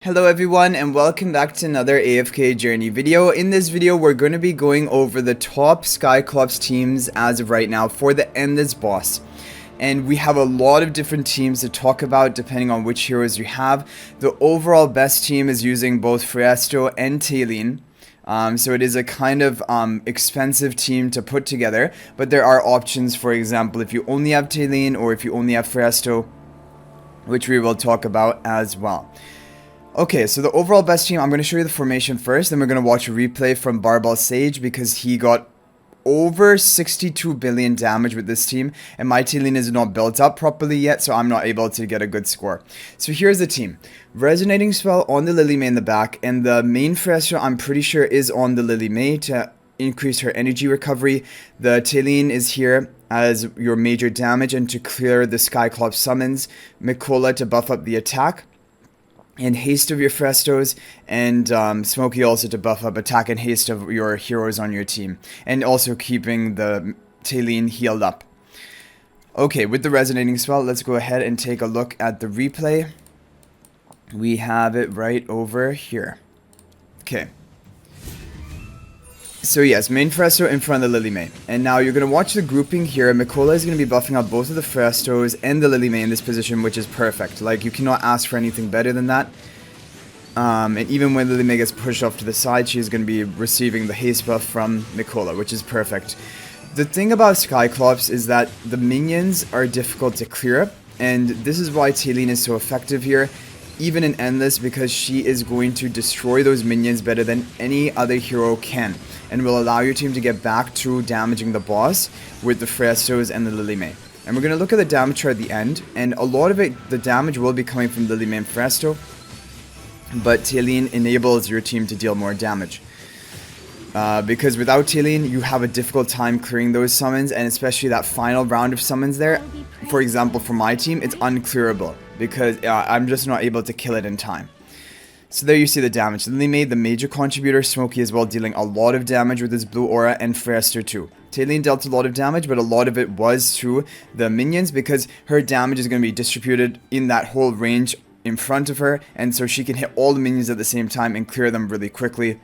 Hello everyone and welcome back to another AFK journey video. In this video we're going to be going over the top Skyclops teams as of right now for the Endless boss. And we have a lot of different teams to talk about depending on which heroes you have. The overall best team is using both Phraesto and Talene. So it is a kind of expensive team to put together, but there are options. For example, if you only have Talene or if you only have Phraesto, which we will talk about as well. Okay, so the overall best team, I'm going to show you the formation first, then we're going to watch a replay from Barbell Sage because he got over 62 billion damage with this team, and my Talene is not built up properly yet, so I'm not able to get a good score. So here's the team. Resonating Spell on the Lily May in the back, and the main Phraesto I'm pretty sure is on the Lily May to increase her energy recovery. The Talene is here as your major damage and to clear the Skyclops summons. Mikola to buff up the attack and haste of your Phraestos, and Smokey also to buff up attack and haste of your heroes on your team, and also keeping the Talene healed up. Okay, with the Resonating Spell, let's go ahead and take a look at the replay. We have it right over here. Okay. So yes, main Phraesto in front of the Lily May. And now you're going to watch the grouping here. Mikola is going to be buffing up both of the Phraestos and the Lily May in this position, which is perfect. Like, you cannot ask for anything better than that. And even when Lily May gets pushed off to the side, she is going to be receiving the haste buff from Mikola, which is perfect. The thing about Skyclops is that the minions are difficult to clear up, and this is why Talene is so effective here, even in Endless, because she is going to destroy those minions better than any other hero can, and will allow your team to get back to damaging the boss with the Phraestos and the Lily May. And we're going to look at the damage chart at the end, and a lot of it, the damage will be coming from Lily May and Phraesto, but Talene enables your team to deal more damage. Because without Talene, you have a difficult time clearing those summons, and especially that final round of summons there. For example, for my team, it's unclearable, because I'm just not able to kill it in time. So there you see the damage. Lily May, the major contributor, Smokey as well, dealing a lot of damage with his blue aura, and Phraesto too. Talene dealt a lot of damage, but a lot of it was to the minions, because her damage is going to be distributed in that whole range in front of her, and so she can hit all the minions at the same time and clear them really quickly.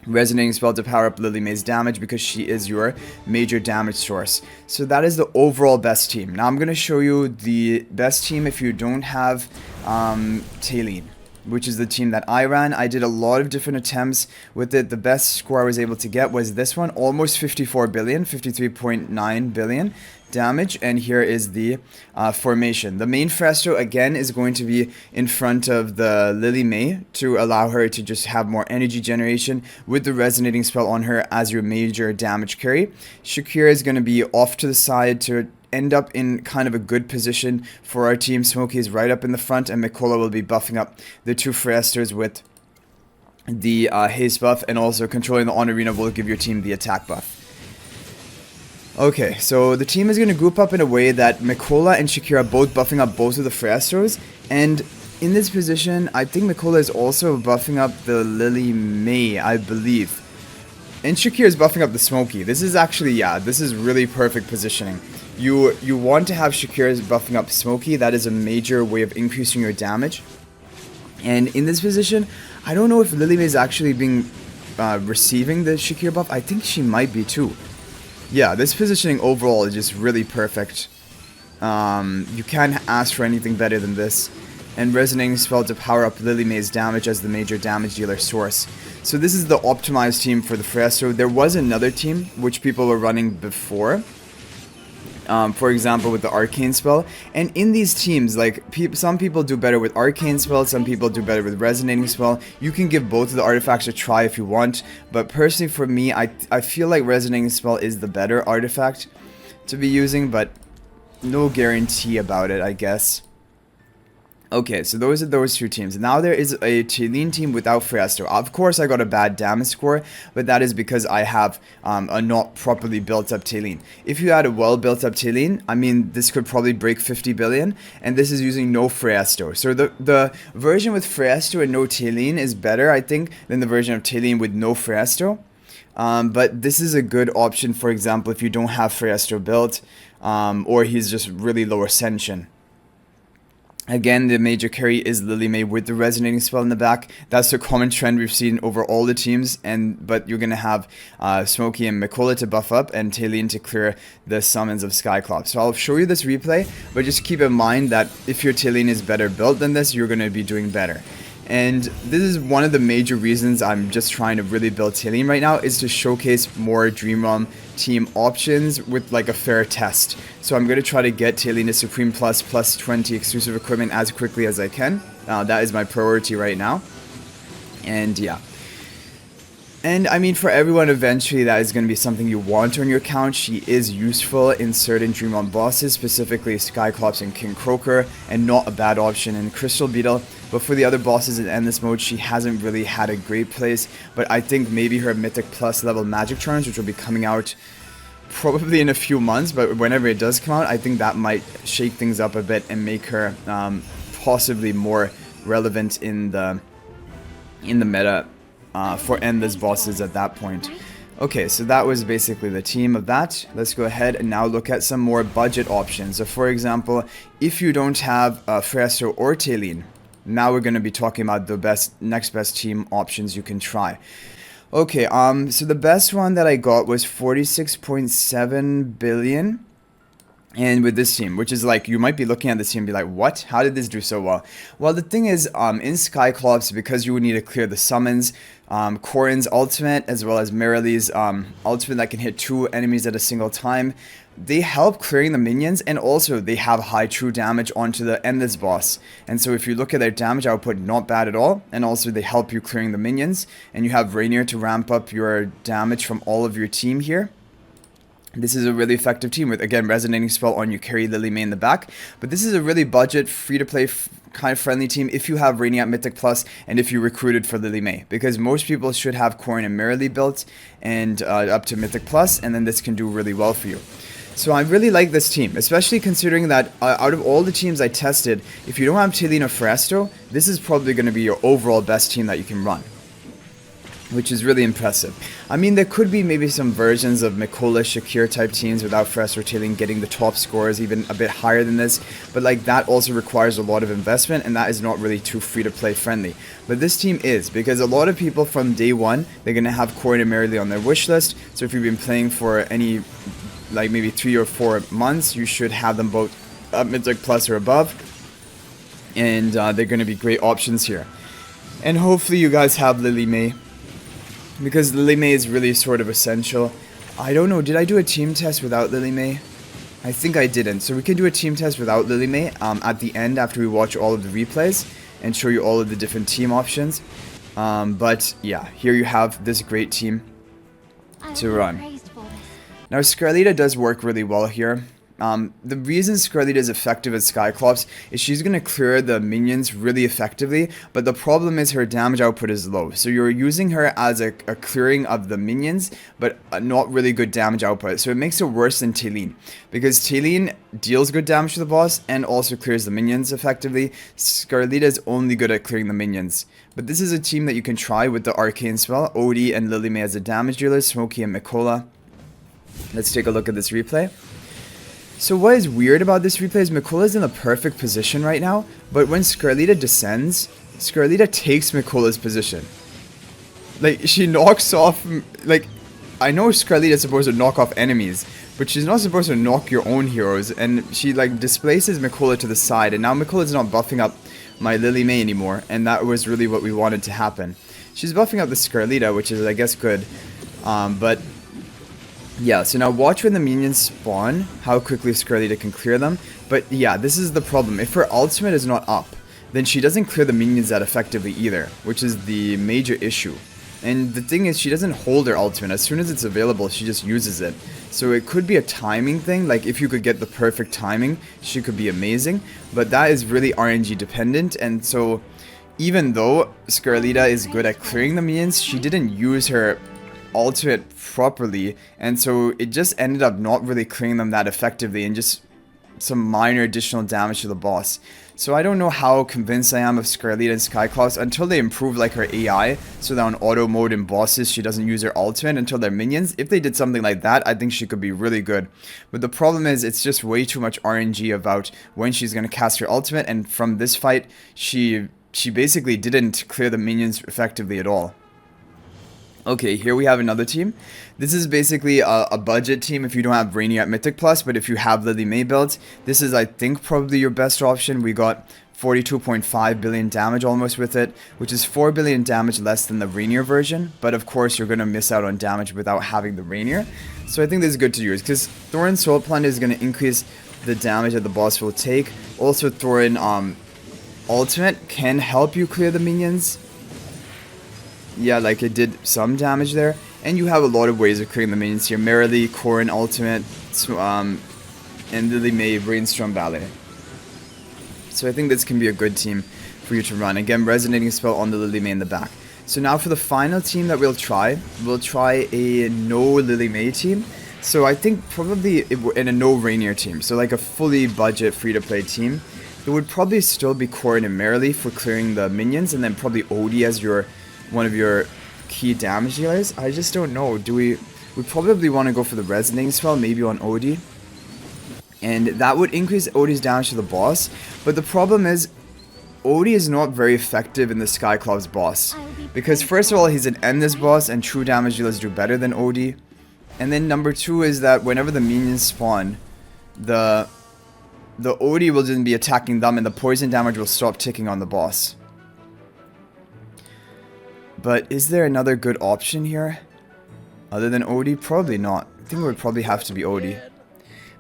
Resonating Spell to power up Lily May's damage because she is your major damage source. So that is the overall best team. Now I'm going to show you the best team if you don't have Talene, which is the team that I ran. I did a lot of different attempts with it. The best score I was able to get was this one, almost 54 billion, 53.9 billion damage. And here is the formation. The main Phraesto again is going to be in front of the Lily May to allow her to just have more energy generation with the Resonating Spell on her as your major damage carry. Shakira is going to be off to the side to end up in kind of a good position for our team. Smokey is right up in the front, and Mikola will be buffing up the two Phraestos with the haste buff, and also controlling the on arena will give your team the attack buff. Okay, so the team is going to group up in a way that Mikola and Shakira both buffing up both of the Phraestos, and in this position, I think Mikola is also buffing up the Lily May, I believe. And Shakira is buffing up the Smokey. This is actually, yeah, this is really perfect positioning. You want to have Shakira buffing up Smokey. That is a major way of increasing your damage. And in this position, I don't know if Lily May is actually being receiving the Shakira buff. I think she might be too. Yeah, this positioning overall is just really perfect. You can't ask for anything better than this. And Resonating Spell to power up Lily May's damage as the major damage dealer source. So this is the optimized team for the Phraesto. There was another team which people were running before. For example, with the Arcane Spell. And in these teams, like, some people do better with Arcane Spell, some people do better with Resonating Spell. You can give both of the artifacts a try if you want. But personally for me, I feel like Resonating Spell is the better artifact to be using, but no guarantee about it, I guess. Okay, so those are those two teams. Now there is a Talene team without Phraesto. Of course, I got a bad damage score, but that is because I have a not properly built up Talene. If you had a well built up Talene, I mean, this could probably break 50 billion, and this is using no Phraesto. So the version with Phraesto and no Talene is better, I think, than the version of Talene with no Phraesto. But this is a good option, for example, if you don't have Phraesto built, or he's just really low ascension. Again, the major carry is Lily May with the resonating spell in the back. That's the common trend we've seen over all the teams. But you're going to have Smokey and Mikola to buff up and Talene to clear the summons of Skyclops. So I'll show you this replay, but just keep in mind that if your Talene is better built than this, you're going to be doing better. And this is one of the major reasons I'm just trying to really build Talene right now, is to showcase more Dream Realm team options with like a fair test. So I'm going to try to get Talene to Supreme Plus 20 exclusive equipment as quickly as I can. That is my priority right now. And yeah. And I mean, for everyone, eventually that is going to be something you want on your account. She is useful in certain Dream Realm bosses, specifically Skyclops and King Croaker, and not a bad option in Crystal Beetle. But for the other bosses in Endless Mode, she hasn't really had a great place. But I think maybe her Mythic Plus level magic charms, which will be coming out probably in a few months, but whenever it does come out, I think that might shake things up a bit and make her possibly more relevant in the meta. For endless bosses at that point. Okay, so that was basically the team of that. Let's go ahead and now look at some more budget options. So for example, if you don't have Phraesto or Talene, now we're going to be talking about the next best team options you can try. Okay, so the best one that I got was 46.7 billion. And with this team, which is like, you might be looking at this team and be like, what? How did this do so well? Well, the thing is, in Skyclops, because you would need to clear the summons, Corrin's ultimate, as well as Marilee's ultimate that can hit 2 enemies at a single time, they help clearing the minions, and also they have high true damage onto the Endless boss. And so if you look at their damage output, not bad at all, and also they help you clearing the minions, and you have Reinier to ramp up your damage from all of your team here. This is a really effective team with, again, resonating spell on you carry Lily May in the back. But this is a really budget, free-to-play kind of friendly team if you have Reinier at Mythic Plus and if you recruited for Lily May. Because most people should have Corrin and Marilee built and up to Mythic Plus, and then this can do really well for you. So I really like this team, especially considering that out of all the teams I tested, if you don't have Talene or Phraesto, this is probably going to be your overall best team that you can run, which is really impressive. I mean, there could be maybe some versions of Mikola, Shakir type teams without Phraesto or Talene getting the top scores, even a bit higher than this, but like that also requires a lot of investment, and that is not really too free-to-play friendly. But this team is, because a lot of people from day one, they're going to have Corrin and Marilee on their wish list, so if you've been playing for any, like maybe 3 or 4 months, you should have them both up Mythic Plus or above, and they're going to be great options here. And hopefully you guys have Lily May, because Lily May is really sort of essential. I don't know, did I do a team test without Lily May? I think I didn't. So we can do a team test without Lily May at the end after we watch all of the replays and show you all of the different team options. But yeah, here you have this great team to run. Now Scarlita does work really well here. The reason Scarlita is effective as Skyclops is she's going to clear the minions really effectively, but the problem is her damage output is low. So you're using her as a clearing of the minions, but not really good damage output. So it makes it worse than Talene, because Talene deals good damage to the boss and also clears the minions effectively. Scarlita is only good at clearing the minions. But this is a team that you can try with the Arcane spell, Odie and Lily May as the damage dealers, Smokey and Mikola. Let's take a look at this replay. So what is weird about this replay is Mikola's in a perfect position right now, but when Scarlita descends, Scarlita takes Mikola's position. Like, she knocks off, like, I know Scarlita is supposed to knock off enemies, but she's not supposed to knock your own heroes, and she, like, displaces Mikola to the side, and now Mikola's not buffing up my Lily May anymore, and that was really what we wanted to happen. She's buffing up the Scarlita, which is, I guess, good, but yeah, so now watch when the minions spawn, how quickly Scarlita can clear them. But yeah, this is the problem. If her ultimate is not up, then she doesn't clear the minions that effectively either, which is the major issue. And the thing is, she doesn't hold her ultimate. As soon as it's available, she just uses it. So it could be a timing thing, like if you could get the perfect timing, she could be amazing. But that is really RNG dependent, and so even though Scarlita is good at clearing the minions, she didn't use her ultimate properly, and so it just ended up not really clearing them that effectively and just some minor additional damage to the boss. So I don't know how convinced I am of Scarlita and Skyclops until they improve like her AI, so that on auto mode in bosses she doesn't use her ultimate until they're minions. If they did something like that, I think she could be really good. But the problem is it's just way too much RNG about when she's going to cast her ultimate, and from this fight she basically didn't clear the minions effectively at all. Okay, here we have another team. This is basically a budget team if you don't have Reinier at Mythic Plus, but if you have Lily May built, this is, I think, probably your best option. We got 42.5 billion damage almost with it, which is 4 billion damage less than the Reinier version, but of course you're going to miss out on damage without having the Reinier. So I think this is good to use, because Thorin Soul Plunder is going to increase the damage that the boss will take. Also, Thorin ultimate can help you clear the minions. Yeah, like it did some damage there. And you have a lot of ways of clearing the minions here. Merrily, Corrin ultimate, and Lily May Rainstorm Ballet. So I think this can be a good team for you to run. Again, Resonating Spell on the Lily May in the back. So now for the final team that we'll try a no Lily May team. So I think probably in a no Reinier team. So like a fully budget free-to-play team. It would probably still be Corrin and Merrily for clearing the minions, and then probably Odie as your one of your key damage dealers. I just don't know. We probably want to go for the Resonating Spell, maybe on Odie. And that would increase Odie's damage to the boss. But the problem is, Odie is not very effective in the Skyclops boss. Because first of all, he's an endless boss, and true damage dealers do better than Odie. And then number two is that whenever the minions spawn, the Odie will just be attacking them, and the poison damage will stop ticking on the boss. But is there another good option here? Other than Odie? Probably not. I think it would probably have to be Odie.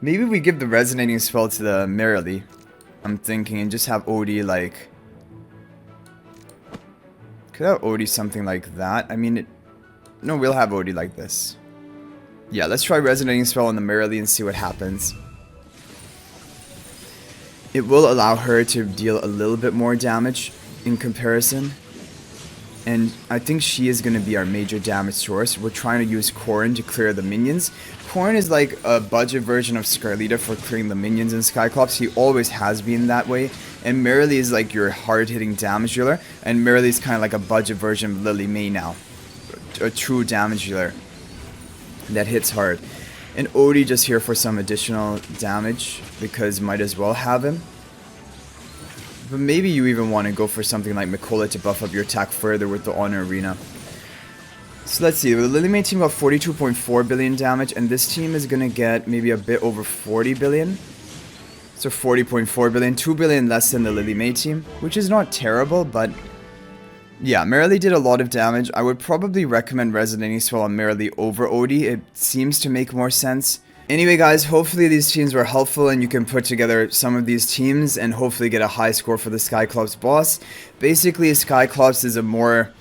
Maybe we give the Resonating Spell to the Merrily, I'm thinking, and just have Odie like... Could have Odie something like that? I mean, no, we'll have Odie like this. Yeah, let's try Resonating Spell on the Merrily and see what happens. It will allow her to deal a little bit more damage in comparison. And I think she is going to be our major damage source. We're trying to use Corrin to clear the minions. Corrin is like a budget version of Scarlita for clearing the minions in Skyclops. He always has been that way. And Merrily is like your hard-hitting damage dealer. And Merrily is kind of like a budget version of Lily May now. A true damage dealer that hits hard. And Odie just here for some additional damage, because might as well have him. But maybe you even want to go for something like Mikola to buff up your attack further with the Honor Arena. So let's see, the Lily May team got 42.4 billion damage, and this team is going to get maybe a bit over 40 billion. So 40.4 billion, 2 billion less than the Lily May team, which is not terrible, but... Yeah, Merrily did a lot of damage. I would probably recommend Resonating Spell on Merrily over Odie. It seems to make more sense. Anyway guys, hopefully these teams were helpful and you can put together some of these teams and hopefully get a high score for the Skyclops boss. Basically, Skyclops is a more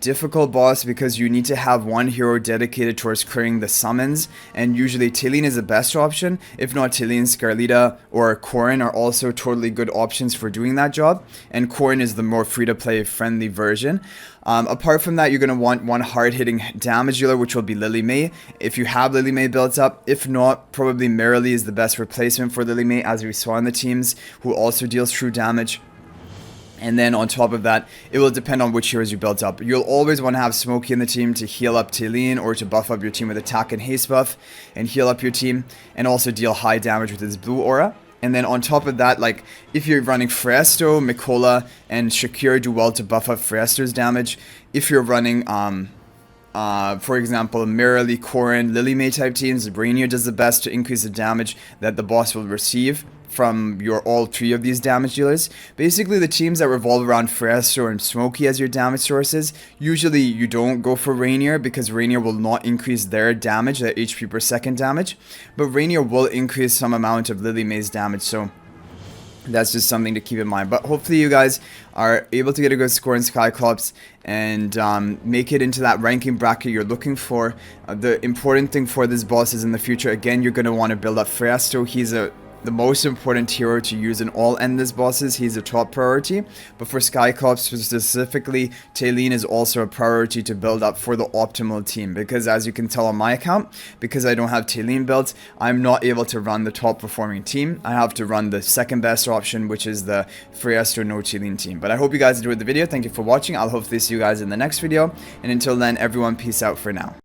difficult boss because you need to have one hero dedicated towards clearing the summons, and usually Talene is the best option. If not, Talene, Scarlita, or Corrin are also totally good options for doing that job, and Corrin is the more free-to-play friendly version. Apart from that, you're going to want one hard-hitting damage dealer, which will be Lily May, if you have Lily May built up. If not, probably Merrily is the best replacement for Lily May, as we saw in the teams, who also deals true damage. And then on top of that, it will depend on which heroes you built up. You'll always want to have Smokey in the team to heal up Talene, or to buff up your team with attack and haste buff and heal up your team, and also deal high damage with his blue aura. And then on top of that, like, if you're running Phraesto, Mikola, and Shakir do well to buff up Phraesto's damage. If you're running, for example, Merrily, Corrin, Lily May type teams, Reinier does the best to increase the damage that the boss will receive from all three of these damage dealers. Basically, the teams that revolve around Phraesto and Smokey as your damage sources, usually you don't go for Reinier, because Reinier will not increase their damage, their HP per second damage, but Reinier will increase some amount of Lily May's damage, so that's just something to keep in mind. But hopefully you guys are able to get a good score in Skyclops and make it into that ranking bracket you're looking for. The important thing for this boss is in the future, again, you're going to want to build up Phraesto. He's a the most important hero to use in all endless bosses. He's a top priority, but for Skyclops specifically, Talene is also a priority to build up for the optimal team, because as you can tell on my account, because I don't have Talene built, I'm not able to run the top performing team. I have to run the second best option, which is the Phraesto no Talene team. But I hope you guys enjoyed the video. Thank you for watching. I'll hopefully see you guys in the next video, and until then, everyone, peace out for now.